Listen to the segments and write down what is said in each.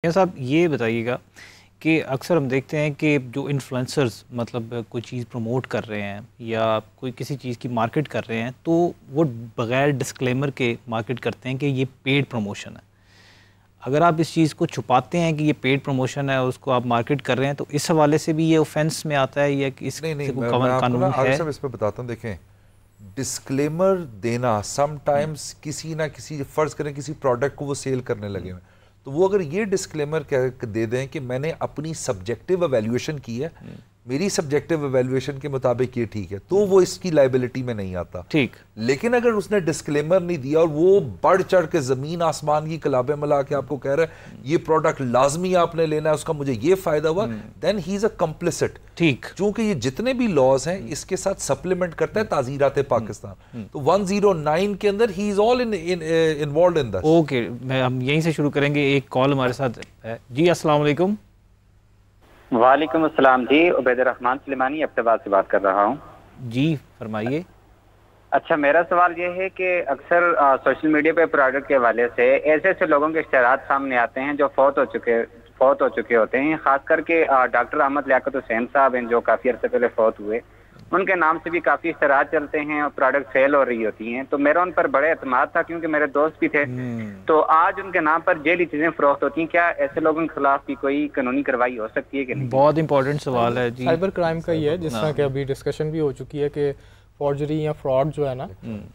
صاحب یہ بتائیے گا کہ اکثر ہم دیکھتے ہیں کہ جو انفلوئنسرز مطلب کوئی چیز پروموٹ کر رہے ہیں یا کوئی کسی چیز کی مارکیٹ کر رہے ہیں تو وہ بغیر ڈسکلیمر کے مارکیٹ کرتے ہیں کہ یہ پیڈ پروموشن ہے. اگر آپ اس چیز کو چھپاتے ہیں کہ یہ پیڈ پروموشن ہے اور اس کو آپ مارکیٹ کر رہے ہیں تو اس حوالے سے بھی یہ اوفینس میں آتا ہے یا اس قانون ہے؟ نہیں اس پہ بتاتا ہوں. دیکھیں ڈسکلیمر دینا سم ٹائمز کسی نہ کسی فرض کریں کسی پروڈکٹ کو وہ سیل کرنے لگے ہوئے تو وہ اگر یہ ڈسکلیمر دے دیں کہ میں نے اپنی سبجیکٹیو ایویلیویشن کی ہے, میری سبجیکٹیو ایویلیویشن کے مطابق یہ ٹھیک ہے, تو وہ اس کی لائبلٹی میں نہیں آتا. ٹھیک. لیکن اگر اس نے ڈسکلیمر نہیں دیا اور وہ بڑھ چڑھ کے زمین آسمان کی کلابیں ملا کے آپ کو کہہ رہا ہے یہ پروڈکٹ لازمی آپ نے لینا ہے, اس کا مجھے یہ فائدہ ہوا, دین ہی از اے کمپلیسٹ. ٹھیک. چونکہ یہ جتنے بھی لاز ہیں اس کے ساتھ سپلیمنٹ کرتا ہے تعزیرات پاکستان, تو 109 کے اندر ہی از آل انوالوڈ ان دس. اوکے, ہم یہیں سے شروع کریں گے. ایک کال ہمارے ساتھ ہے. جی السلام علیکم. وعلیکم السلام. جی عبید الرحمن سلیمانی ابتباد سے بات کر رہا ہوں. جی فرمائیے. اچھا, میرا سوال یہ ہے کہ اکثر سوشل میڈیا پہ پروڈکٹ کے حوالے سے ایسے ایسے لوگوں کے اشتہارات سامنے آتے ہیں جو فوت ہو چکے ہوتے ہیں. خاص کر کے ڈاکٹر احمد لیاقت حسین صاحب ہیں جو کافی عرصے پہلے فوت ہوئے, ان کے نام سے بھی کافی اشتہارات چلتے ہیں اور پروڈکٹ سیل ہو رہی ہوتی ہیں. تو میرا ان پر بڑے اعتماد تھا کیونکہ میرے دوست بھی تھے. تو آج ان کے نام پر جیلی چیزیں فروخت ہوتی ہیں, کیا ایسے لوگوں کے خلاف بھی کوئی قانونی کارروائی ہو سکتی ہے کہ نہیں؟ بہت امپورٹنٹ سوال ہے. جی سائبر کرائم کا یہ ہے جس طرح کہ ابھی ڈسکشن بھی ہو چکی ہے کہ فارجری یا فراڈ جو ہے نا,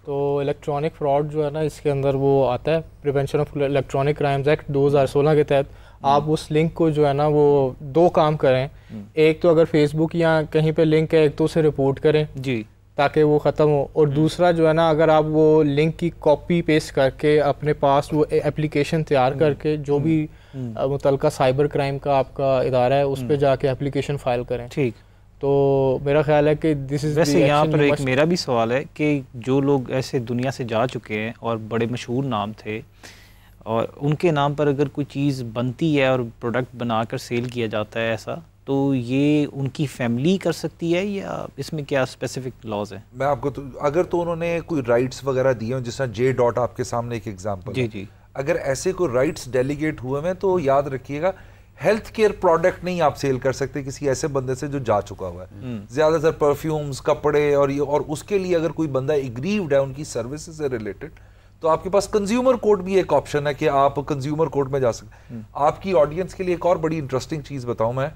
تو الیکٹرانک فراڈ جو ہے نا اس کے اندر وہ آتا ہے prevention of electronic crimes act 2016 کے تحت. آپ اس لنک کو جو ہے نا وہ دو کام کریں, ایک تو اگر فیس بک یا کہیں پہ لنک ہے ایک تو اسے رپورٹ کریں جی تاکہ وہ ختم ہو, اور دوسرا جو ہے نا اگر آپ وہ لنک کی کاپی پیسٹ کر کے اپنے پاس وہ اپلیکیشن تیار کر کے جو بھی متعلقہ سائبر کرائم کا آپ کا ادارہ ہے اس پہ جا کے اپلیکیشن فائل کریں. ٹھیک. تو میرا خیال ہے کہ دس از ویسے یہاں پر ایک میرا بھی سوال ہے کہ جو لوگ ایسے دنیا سے جا چکے ہیں اور بڑے مشہور نام تھے اور ان کے نام پر اگر کوئی چیز بنتی ہے اور پروڈکٹ بنا کر سیل کیا جاتا ہے ایسا, تو یہ ان کی فیملی کر سکتی ہے یا اس میں کیا اسپیسیفک لاز ہیں؟ میں آپ کو اگر تو انہوں نے کوئی رائٹس وغیرہ دیے ہوں, جس طرح جے ڈاٹ آپ کے سامنے ایک ایگزامپل, جی جی, اگر ایسے کوئی رائٹس ڈیلیگیٹ ہوئے ہیں تو یاد رکھیے گا ہیلتھ کیئر پروڈکٹ نہیں آپ سیل کر سکتے کسی ایسے بندے سے جو جا چکا ہوا ہے. زیادہ تر پرفیومز, کپڑے اور اس کے لیے اگر کوئی بندہ ایگریوڈ ہے ان کی سروسز سے ریلیٹڈ تو آپ کے پاس کنزیومر کورٹ بھی ایک آپشن ہے کہ آپ کنزیومر کورٹ میں جا سکتے. آپ کی آڈینس کے لیے ایک اور بڑی انٹرسٹنگ چیز بتاؤں میں,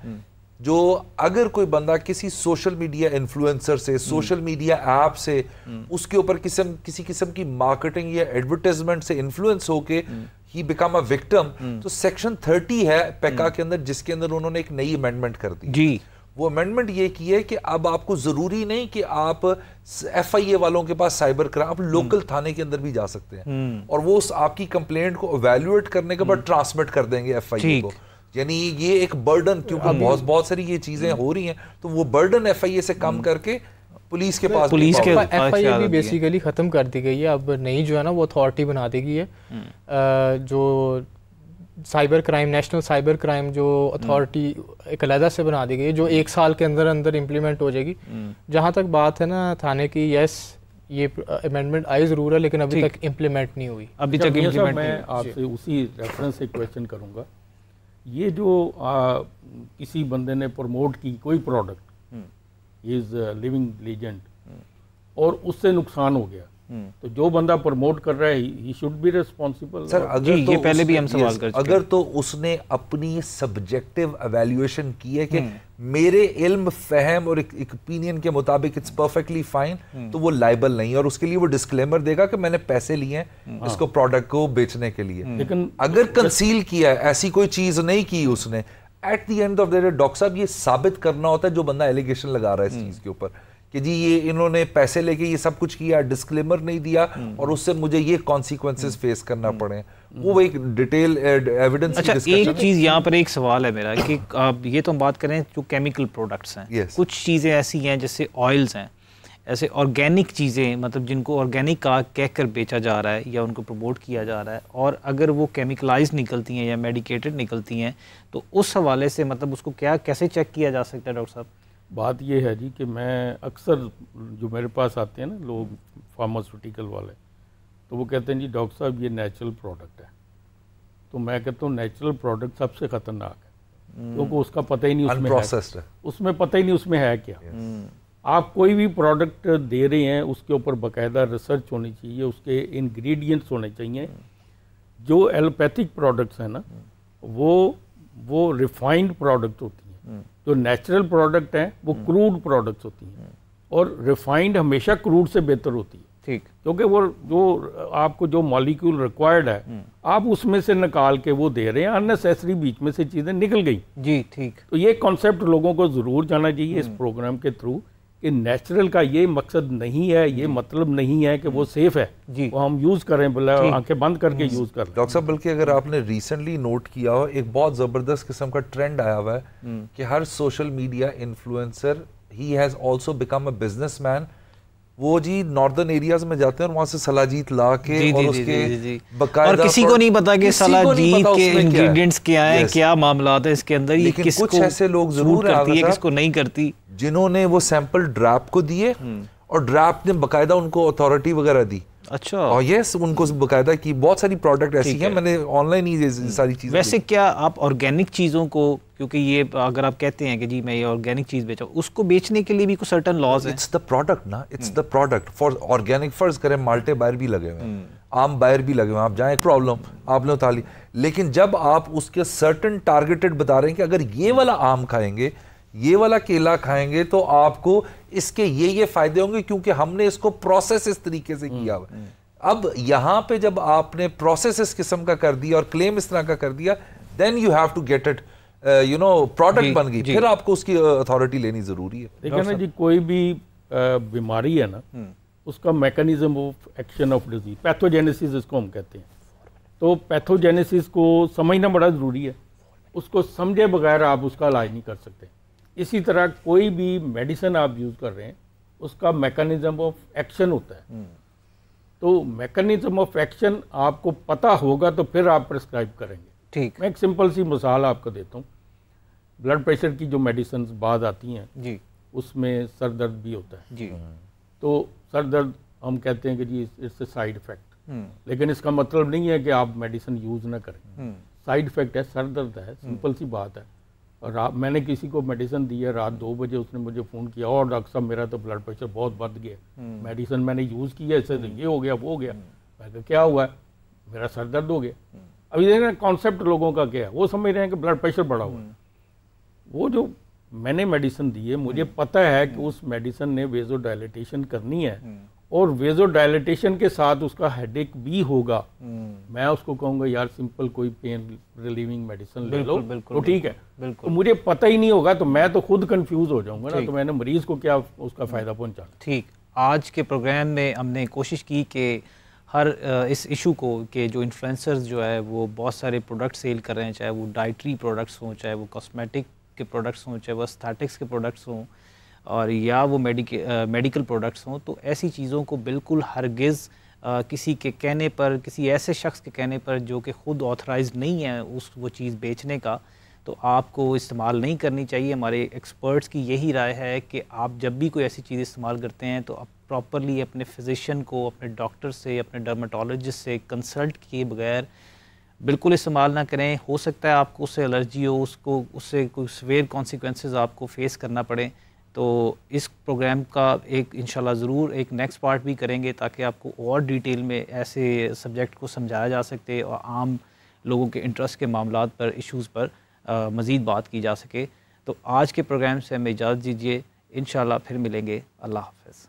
جو اگر کوئی بندہ کسی سوشل میڈیا انفلوئنسر سے, سوشل میڈیا ایپ سے اس کے اوپر کسی قسم کی مارکیٹنگ یا ایڈورٹائزمنٹ سے انفلوئنس ہو کے ہی بیکم اے وکٹم, تو سیکشن 30 ہے پیکا کے اندر جس کے اندر انہوں نے ایک نئی امینڈمنٹ کر دی. جی, وہ امینڈمنٹ یہ کی ہے کہ اب آپ کو ضروری نہیں کہ آپ ایف آئی اے والوں کے پاس سائبر کرائم, آپ لوکل تھانے کے اندر بھی جا سکتے ہیں اور وہ آپ کی کمپلینٹ کو ایویلویٹ کرنے کے بعد ٹرانسمٹ کر دیں گے ایف آئی اے کو. یعنی یہ ایک برڈن, کیونکہ بہت ساری یہ چیزیں ہو رہی ہیں تو وہ برڈن ایف آئی اے سے کم کر کے پولیس کے پاس, ایف آئی اے بھی بیسیکلی ختم کر دی گئی ہے. اب نئی جو ہے نا وہ اتھارٹی بنا دی گئی ہے جو cyber crime, national cyber crime جو اتھارٹی ایک علیحدہ سے بنا دی گئی ہے جو 1 سال کے اندر امپلیمنٹ ہو جائے گی. جہاں تک بات ہے نا تھانے کی, یس یہ امینڈمنٹ آئی ضرور ہے لیکن ابھی تک امپلیمنٹ نہیں ہوئی. ابھی تک امپلیمنٹ. میں آپ سے اسی ریفرنس سے کویشچن کروں گا, یہ جو کسی بندے نے پروموٹ کی کوئی پروڈکٹ, از لیونگ لیجنڈ, اور اس سے نقصان ہو گیا, تو جو بندہ پروموٹ کر رہا ہے ہی شوڈ بی ریسپانسبل. سر یہ پہلے بھی ہم سوال کر چکے, اگر تو اس نے اپنی سبجیکٹیو ایویلیویشن کی ہے کہ میرے علم, فہم اور اوپینین کے مطابق اٹس پرفیکٹلی فائن, تو وہ لائبل نہیں, اور اس کے لیے وہ ڈسکلیمر دے گا کہ میں نے پیسے لیے ہیں اس کو پروڈکٹ کو بیچنے کے لیے. لیکن اگر کنسیل کیا ہے, ایسی کوئی چیز نہیں کی اس نے, at the end of the day doctor صاحب یہ ثابت کرنا ہوتا ہے جو بندہ ایلیگیشن لگا رہا ہے اس چیز کے اوپر کہ جی یہ انہوں نے پیسے لے کے یہ سب کچھ کیا, ڈسکلیمر نہیں دیا اور اس سے مجھے یہ کانسیکوینسز فیس کرنا پڑے. وہ ایک ڈیٹیل ایویڈنس. اچھا, ایک چیز یہاں پر ایک سوال ہے میرا کہ یہ تو ہم بات کریں جو کیمیکل پروڈکٹس ہیں, کچھ چیزیں ایسی ہیں جیسے آئلز ہیں, ایسے آرگینک چیزیں مطلب جن کو آرگینک کہہ کر بیچا جا رہا ہے یا ان کو پروموٹ کیا جا رہا ہے, اور اگر وہ کیمیکلائز نکلتی ہیں یا میڈیکیٹڈ نکلتی ہیں تو اس حوالے سے مطلب اس کو کیسے چیک کیا جا سکتا ہے ڈاکٹر صاحب؟ بات یہ ہے جی کہ میں اکثر جو میرے پاس آتے ہیں نا لوگ فارماسیوٹیکل والے, تو وہ کہتے ہیں جی ڈاکٹر صاحب یہ نیچرل پروڈکٹ ہے, تو میں کہتا ہوں نیچرل پروڈکٹ سب سے خطرناک ہے، کیونکہ اس کا پتہ ہی نہیں اس میں پتہ ہی نہیں اس میں ہے کیا. آپ کوئی بھی پروڈکٹ دے رہے ہیں اس کے اوپر باقاعدہ ریسرچ ہونی چاہیے، اس کے انگریڈینٹس ہونے چاہیے. جو ایلوپیتھک پروڈکٹس ہیں نا وہ ریفائنڈ پروڈکٹ ہوتی ہیں، جو نیچرل پروڈکٹ ہیں وہ کروڈ پروڈکٹس ہوتی ہیں، اور ریفائنڈ ہمیشہ کروڈ سے بہتر ہوتی ہے. ٹھیک، کیونکہ وہ جو آپ کو جو مالیکول ریکوائرڈ ہے آپ اس میں سے نکال کے وہ دے رہے ہیں، اننیسیسری بیچ میں سے چیزیں نکل گئی. جی ٹھیک. تو یہ کانسیپٹ لوگوں کو ضرور جانا چاہیے اس پروگرام کے تھرو کہ نیچرل کا یہ مقصد نہیں ہے، یہ مطلب نہیں ہے کہ وہ سیف ہے، وہ ہم یوز کریں، بلا آنکھیں بند کر کے یوز کر لیں. ڈاکٹر صاحب بلکہ اگر آپ نے ریسنٹلی نوٹ کیا ہو ایک بہت زبردست قسم کا ٹرینڈ آیا ہوا ہے کہ ہر سوشل میڈیا انفلوئنسر ہی has also become a businessman. وہ جی ناردرن ایریاز میں جاتے ہیں اور وہاں سے سلاجیت لا کے اور اس کے باقاعدہ، اور کسی کو نہیں پتا کہ سلاجیت کے انگریڈینٹس کیا ہیں، کیا معاملات ہیں اس کے اندر. یہ کس کو ایسے لوگ ضرور کرتی ہے، کس کو نہیں کرتی، جنہوں نے وہ سیمپل ڈراپ کو دیے اور ڈراپ نے باقاعدہ ان کو اتھارٹی وغیرہ دی. اچھا. اور یس ان کو باقاعدہ کی بہت ساری پروڈکٹ ایسی ہیں، میں نے آن لائن ہی ساری چیزیں. ویسے کیا آپ آرگینک چیزوں کو، کیونکہ یہ اگر آپ کہتے ہیں کہ جی میں یہ آرگینک چیز بیچا ہوں، اس کو بیچنے کے لیے بھی کوئی سرٹن لاز ہیں؟ اٹس دا پروڈکٹ نا، it's the product. For organic فرض کریں مالٹے بائر بھی لگے ہوئے ہیں، عام بائر بھی لگے ہوئے ہیں، آپ جائیں پرابلم آپ نے اٹھا لی. لیکن جب آپ اس کے سرٹن ٹارگیٹڈ بتا رہے ہیں کہ اگر یہ والا آم کھائیں گے، یہ والا کیلا کھائیں گے تو آپ کو اس کے یہ فائدے ہوں گے کیونکہ ہم نے اس کو پروسیس اس طریقے سے کیا ہوا. اب یہاں پہ جب آپ نے پروسیس اس قسم کا کر دیا اور کلیم اس طرح کا کر دیا، then you have to get it product بن گئی، پھر آپ کو اس کی اتھارٹی لینی ضروری ہے. دیکھیں نا جی، کوئی بھی بیماری ہے نا اس کا mechanism of action of disease, pathogenesis اس کو ہم کہتے ہیں. تو پیتھوجینیسس کو سمجھنا بڑا ضروری ہے، اس کو سمجھے بغیر آپ اس کا علاج نہیں کر سکتے. اسی طرح کوئی بھی میڈیسن آپ یوز کر رہے ہیں اس کا میکانزم آف ایکشن ہوتا ہے. تو میکانزم آف ایکشن آپ کو پتہ ہوگا تو پھر آپ پرسکرائب کریں گے. ٹھیک. میں ایک سمپل سی مثال آپ کو دیتا ہوں. بلڈ پریشر کی جو میڈیسنز بعد آتی ہیں جی اس میں سر درد بھی ہوتا ہے. جی. تو سر درد ہم کہتے ہیں کہ جی اٹس اے سائیڈ افیکٹ، لیکن اس کا مطلب نہیں ہے کہ آپ میڈیسن یوز نہ کریں. سائیڈ افیکٹ ہے، سر درد ہے، سمپل سی بات ہے. اور میں نے کسی کو میڈیسن دی ہے، رات 2 بجے اس نے مجھے فون کیا، اور ڈاکٹر صاحب میرا تو بلڈ پریشر بہت بڑھ گیا، میڈیسن میں نے یوز کی ہے، اس سے یہ ہو گیا وہ ہو گیا. میں کہا کیا ہوا ہے؟ میرا سر درد ہو گیا. ابھی دیکھیں کانسیپٹ لوگوں کا کیا ہے، وہ سمجھ رہے ہیں کہ بلڈ پریشر بڑھا ہوا ہے. وہ جو میں نے میڈیسن دی ہے مجھے پتہ ہے کہ اس میڈیسن نے ویزو ڈائلیٹیشن کرنی ہے، اور ویزو ڈائلیٹیشن کے ساتھ اس کا ہیڈ ایک بھی ہوگا. میں اس کو کہوں گا یار سمپل کوئی پین ریلیونگ میڈیسن لے لو تو ٹھیک ہے. تو مجھے پتہ ہی نہیں ہوگا تو میں تو خود کنفیوز ہو جاؤں گا نا، تو میں نے مریض کو کیا اس کا فائدہ پہنچانا. ٹھیک. آج کے پروگرام میں ہم نے کوشش کی کہ ہر اس ایشو کو کہ جو انفلوئنسرز جو ہے وہ بہت سارے پروڈکٹ سیل کر رہے ہیں، چاہے وہ ڈائٹری پروڈکٹس ہوں، چاہے وہ کاسمیٹک کے پروڈکٹس ہوں، چاہے وہ اسٹیٹکس کے پروڈکٹس ہوں، اور یا وہ میڈیکل پروڈکٹس ہوں، تو ایسی چیزوں کو بالکل ہرگز کسی کے کہنے پر، کسی ایسے شخص کے کہنے پر جو کہ خود آتھرائزڈ نہیں ہے وہ چیز بیچنے کا، تو آپ کو استعمال نہیں کرنی چاہیے. ہمارے ایکسپرٹس کی یہی رائے ہے کہ آپ جب بھی کوئی ایسی چیز استعمال کرتے ہیں تو آپ پراپرلی اپنے فزیشین کو، اپنے ڈاکٹر سے، اپنے ڈرماٹولوجسٹ سے کنسلٹ کیے بغیر بالکل استعمال نہ کریں. ہو سکتا ہے آپ کو اس سے الرجی ہو، اس سے کوئی سویئر کانسیکوینسز آپ کو فیس کرنا پڑے. تو اس پروگرام کا ایک انشاءاللہ ضرور ایک نیکسٹ پارٹ بھی کریں گے تاکہ آپ کو اور ڈیٹیل میں ایسے سبجیکٹ کو سمجھایا جا سکتے اور عام لوگوں کے انٹرسٹ کے معاملات پر، ایشوز پر مزید بات کی جا سکے. تو آج کے پروگرام سے ہمیں اجازت دیجیے، انشاءاللہ پھر ملیں گے. اللہ حافظ.